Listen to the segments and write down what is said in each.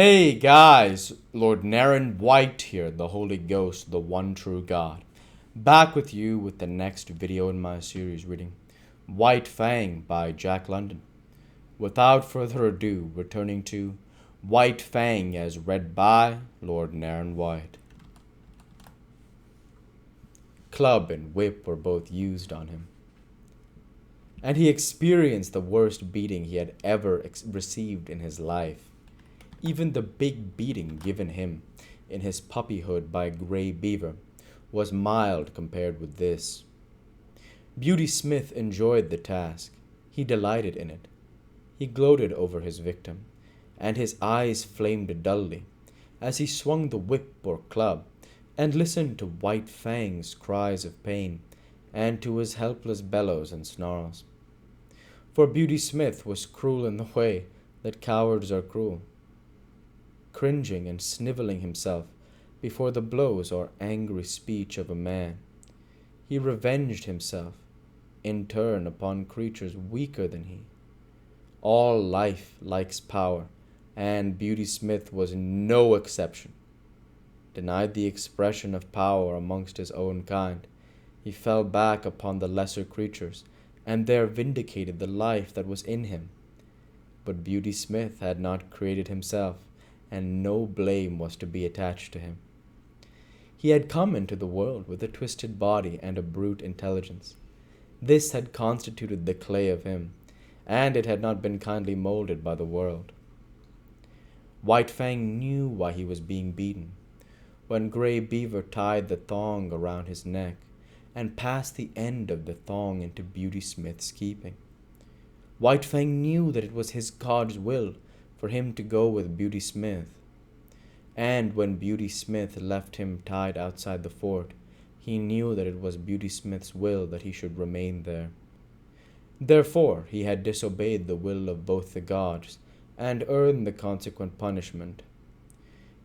Hey guys, Lord Naren White here, the Holy Ghost, the one true God. Back with you with the next video in my series reading White Fang by Jack London. Without further ado, returning to White Fang as read by Lord Naren White. Club and whip were both used on him, and he experienced the worst beating he had ever received in his life. Even the big beating given him in his puppyhood by Gray Beaver was mild compared with this. Beauty Smith enjoyed the task. He delighted in it. He gloated over his victim, and his eyes flamed dully as he swung the whip or club and listened to White Fang's cries of pain and to his helpless bellows and snarls. For Beauty Smith was cruel in the way that cowards are cruel, cringing and snivelling himself before the blows or angry speech of a man. He revenged himself, in turn, upon creatures weaker than he. All life likes power, and Beauty Smith was no exception. Denied the expression of power amongst his own kind, he fell back upon the lesser creatures, and there vindicated the life that was in him. But Beauty Smith had not created himself, and no blame was to be attached to him. He had come into the world with a twisted body and a brute intelligence. This had constituted the clay of him, and it had not been kindly molded by the world. White Fang knew why he was being beaten. When Gray Beaver tied the thong around his neck and passed the end of the thong into Beauty Smith's keeping, White Fang knew that it was his God's will for him to go with Beauty Smith. And when Beauty Smith left him tied outside the fort, he knew that it was Beauty Smith's will that he should remain there. Therefore, he had disobeyed the will of both the gods and earned the consequent punishment.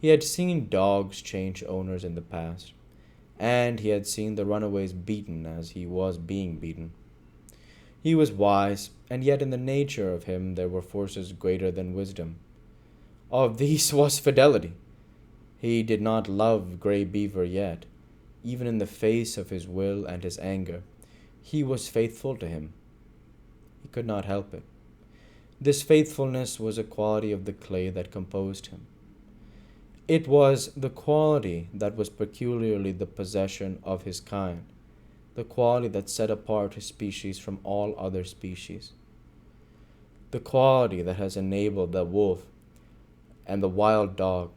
He had seen dogs change owners in the past, and he had seen the runaways beaten as he was being beaten. He was wise, and yet in the nature of him there were forces greater than wisdom. Of these was fidelity. He did not love Gray Beaver yet. Even in the face of his will and his anger, he was faithful to him. He could not help it. This faithfulness was a quality of the clay that composed him. It was the quality that was peculiarly the possession of his kind, the quality that set apart his species from all other species, the quality that has enabled the wolf and the wild dog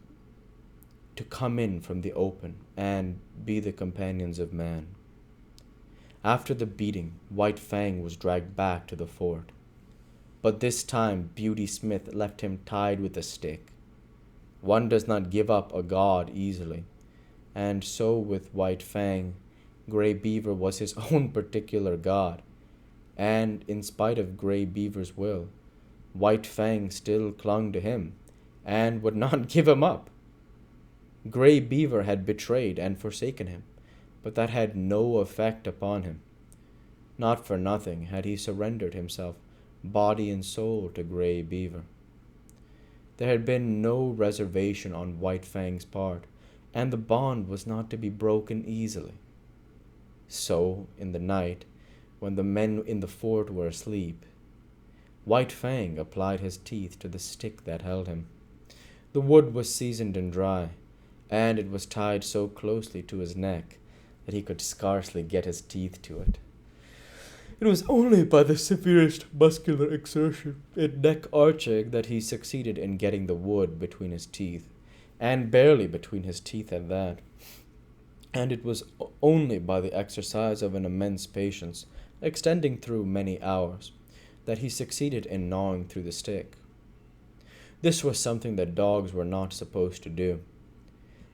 to come in from the open and be the companions of man. After the beating, White Fang was dragged back to the fort, but this time Beauty Smith left him tied with a stick. One does not give up a god easily, and so with White Fang, Gray Beaver was his own particular god, and in spite of Gray Beaver's will, White Fang still clung to him and would not give him up. Gray Beaver had betrayed and forsaken him, but that had no effect upon him. Not for nothing had he surrendered himself, body and soul, to Gray Beaver. There had been no reservation on White Fang's part, and the bond was not to be broken easily. So, in the night, when the men in the fort were asleep, White Fang applied his teeth to the stick that held him. The wood was seasoned and dry, and it was tied so closely to his neck that he could scarcely get his teeth to it. It was only by the severest muscular exertion in neck arching that he succeeded in getting the wood between his teeth, and barely between his teeth at that. And it was only by the exercise of an immense patience, extending through many hours, that he succeeded in gnawing through the stick. This was something that dogs were not supposed to do.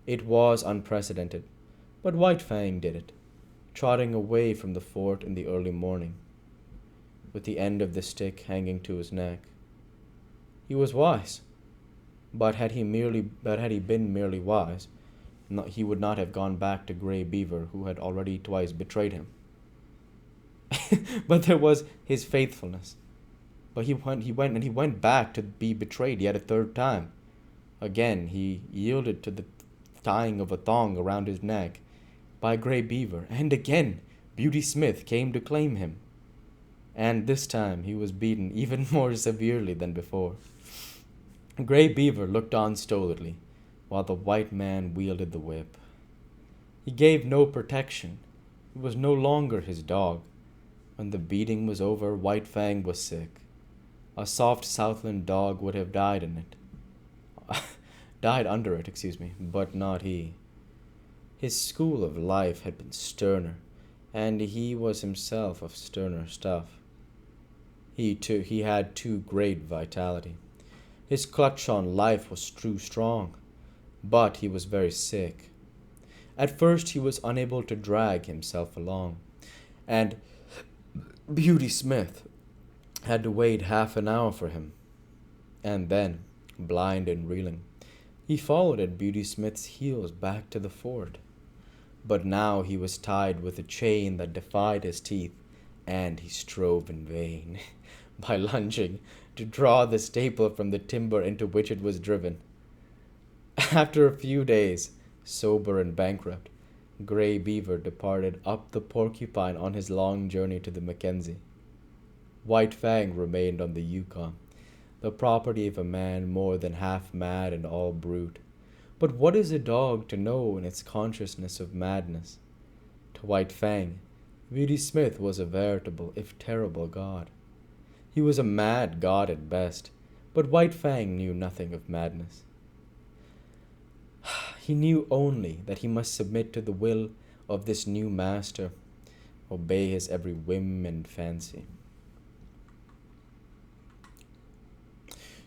It was unprecedented, but White Fang did it, trotting away from the fort in the early morning, with the end of the stick hanging to his neck. He was wise, but had he been merely wise, he would not have gone back to Gray Beaver, who had already twice betrayed him. But there was his faithfulness. But he went back to be betrayed yet a third time. Again he yielded to the tying of a thong around his neck by Grey Beaver, and again Beauty Smith came to claim him. And this time he was beaten even more severely than before. Grey Beaver looked on stolidly while the white man wielded the whip. He gave no protection. It was no longer his dog. When the beating was over, White Fang was sick. A soft Southland dog would have died in it. Died under it, but not he. His school of life had been sterner, and he was himself of sterner stuff. He had too great vitality. His clutch on life was too strong, but he was very sick. At first he was unable to drag himself along, and Beauty Smith had to wait half an hour for him. And then, blind and reeling, he followed at Beauty Smith's heels back to the fort. But now he was tied with a chain that defied his teeth, and he strove in vain, by lunging, to draw the staple from the timber into which it was driven. After a few days, sober and bankrupt, Grey Beaver departed up the Porcupine on his long journey to the Mackenzie. White Fang remained on the Yukon, the property of a man more than half mad and all brute. But what is a dog to know in its consciousness of madness? To White Fang, Beauty Smith was a veritable, if terrible, god. He was a mad god at best, but White Fang knew nothing of madness. He knew only that he must submit to the will of this new master, obey his every whim and fancy.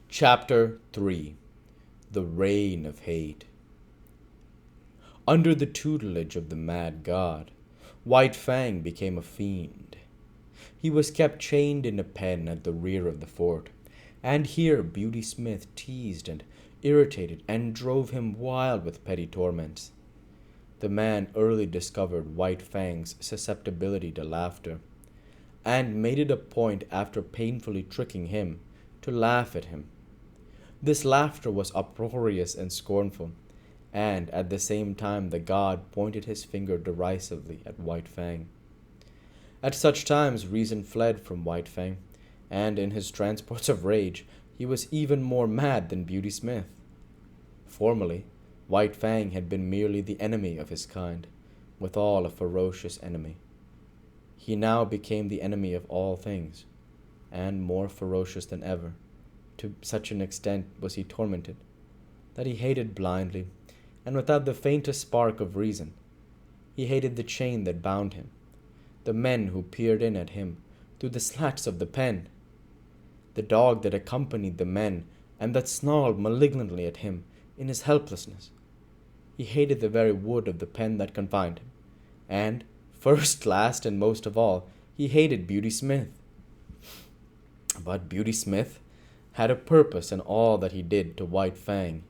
Chapter 3. The Reign of Hate. Under the tutelage of the mad god, White Fang became a fiend. He was kept chained in a pen at the rear of the fort, and here Beauty Smith teased and irritated and drove him wild with petty torments. The man early discovered White Fang's susceptibility to laughter, and made it a point after painfully tricking him to laugh at him. This laughter was uproarious and scornful, and at the same time the god pointed his finger derisively at White Fang. At such times reason fled from White Fang, and in his transports of rage he was even more mad than Beauty Smith. Formerly, White Fang had been merely the enemy of his kind, withal a ferocious enemy. He now became the enemy of all things, and more ferocious than ever. To such an extent was he tormented, that he hated blindly, and without the faintest spark of reason. He hated the chain that bound him, the men who peered in at him through the slats of the pen, the dog that accompanied the men and that snarled malignantly at him in his helplessness. He hated the very wood of the pen that confined him, and, first, last, and most of all, he hated Beauty Smith. But Beauty Smith had a purpose in all that he did to White Fang.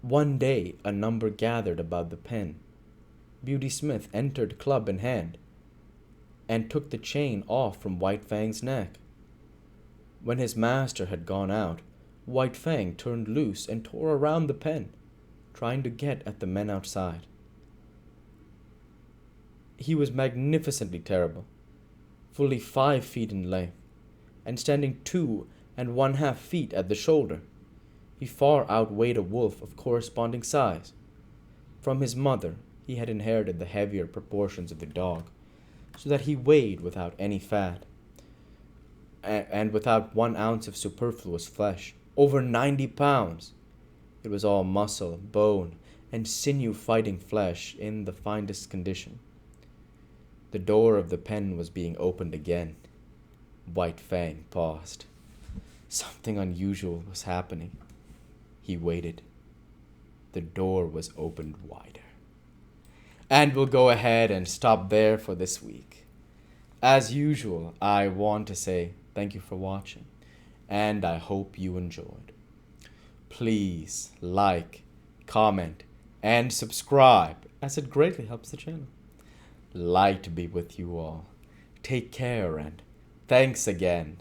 One day a number gathered about the pen. Beauty Smith entered club in hand, and took the chain off from White Fang's neck. When his master had gone out, White Fang turned loose and tore around the pen, trying to get at the men outside. He was magnificently terrible, fully 5 feet in length, and standing 2½ feet at the shoulder. He far outweighed a wolf of corresponding size. From his mother he had inherited the heavier proportions of the dog, so that he weighed without any fat, and without 1 ounce of superfluous flesh, over 90 pounds. It was all muscle, bone, and sinew fighting flesh in the finest condition. The door of the pen was being opened again. White Fang paused. Something unusual was happening. He waited. The door was opened wider. And we'll go ahead and stop there for this week. As usual, I want to say thank you for watching, and I hope you enjoyed. Please like, comment, and subscribe, as it greatly helps the channel. Light be with you all. Take care, and thanks again.